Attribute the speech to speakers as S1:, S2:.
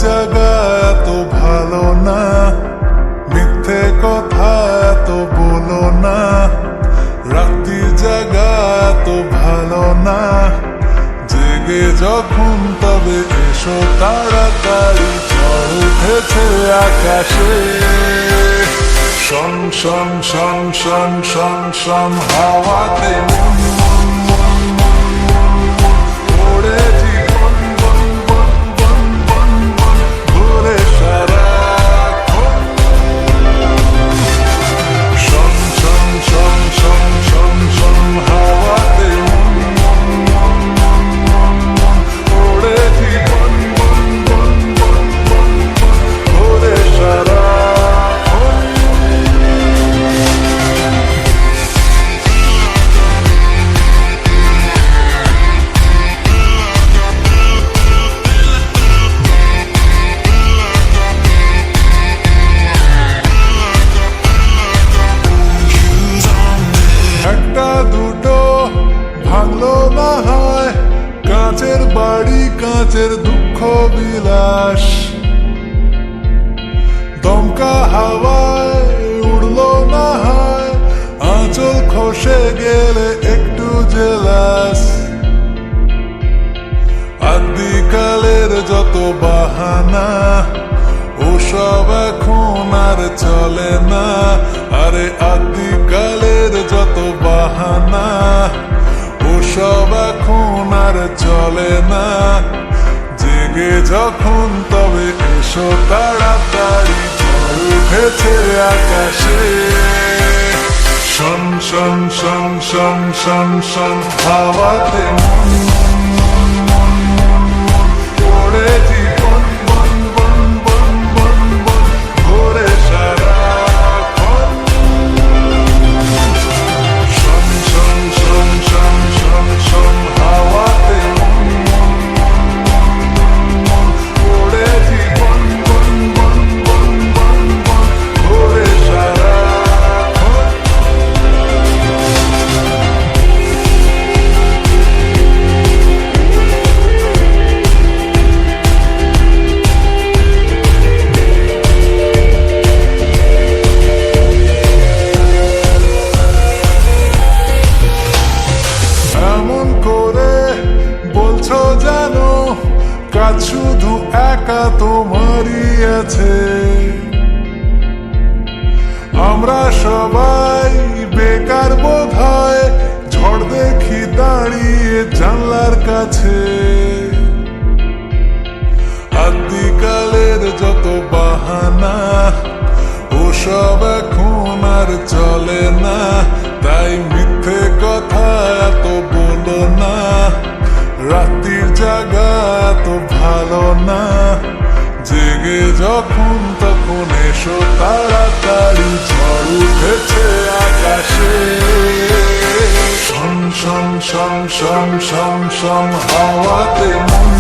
S1: জায়গা এত ভালো না, মিথ্যে কথা এত বলো না। রাত্রির জায়গা এত ভালো না, জেগে যখন তবে এসো তাড়াতাড়ি। ঝড় উঠেছে আকাশে, শন শন শন শন শন শন হাওয়াতে মন মন মন মন মন মন ওড়ে জীবন বন বন বন বন বন ঘুরে সারাক্ষণ। শন শন শন শন শন শন হাওয়াতে মন মন মন মন মন মন ওড়ে জীবন বন বন বন বন বন ঘুরে সারাক্ষণ। একটা দুটো ভাঙলো না হয়, কাঁচের বাড়ি কাঁচের দুঃখ বিলাস। দমকা হাওয়ায় উড়লো না হয়, আঁচল খসে গেলে একটু জেলাস। আদিকালের যত বাহানা ওসব এখন আর চলে না। আরে আদিকালের যত বাহানা ওসব এখন আর চলে না। জেগে যখন তবে এসো তাড়াতাড়ি, ঝড় উঠেছে আকাশে। শন শন শন শন শন শন হাওয়াতে মন মন মন মন মন মন ওড়ে জীবন বন বন বন বন বন ঘুরে সারাক্ষণ। শন শন শন শন শন শন হাওয়াতে মন মন মন মন মন মন ওড়ে জীবন বন বন বন বন বন ঘুরে সারাক্ষণ। এমন করে বলছো জানো, কাজ শুধু একা তোমারই আছে। আমরা সবাই বেকার বোধ হয়, ঝড় দেখি দাঁড়িয়ে জানলার কাছে। আদিকালের যত বাহানা ওসব এখন আর চলে না। তাই মিথ্যে কথা এত বলো না, রাত্রির জায়গা এত ভালো না। জেগে যখন তখন এসো তাড়াতাড়ি, ঝড় উঠেছে আকাশে। শন শন শন শন শন শন হাওয়াতে মন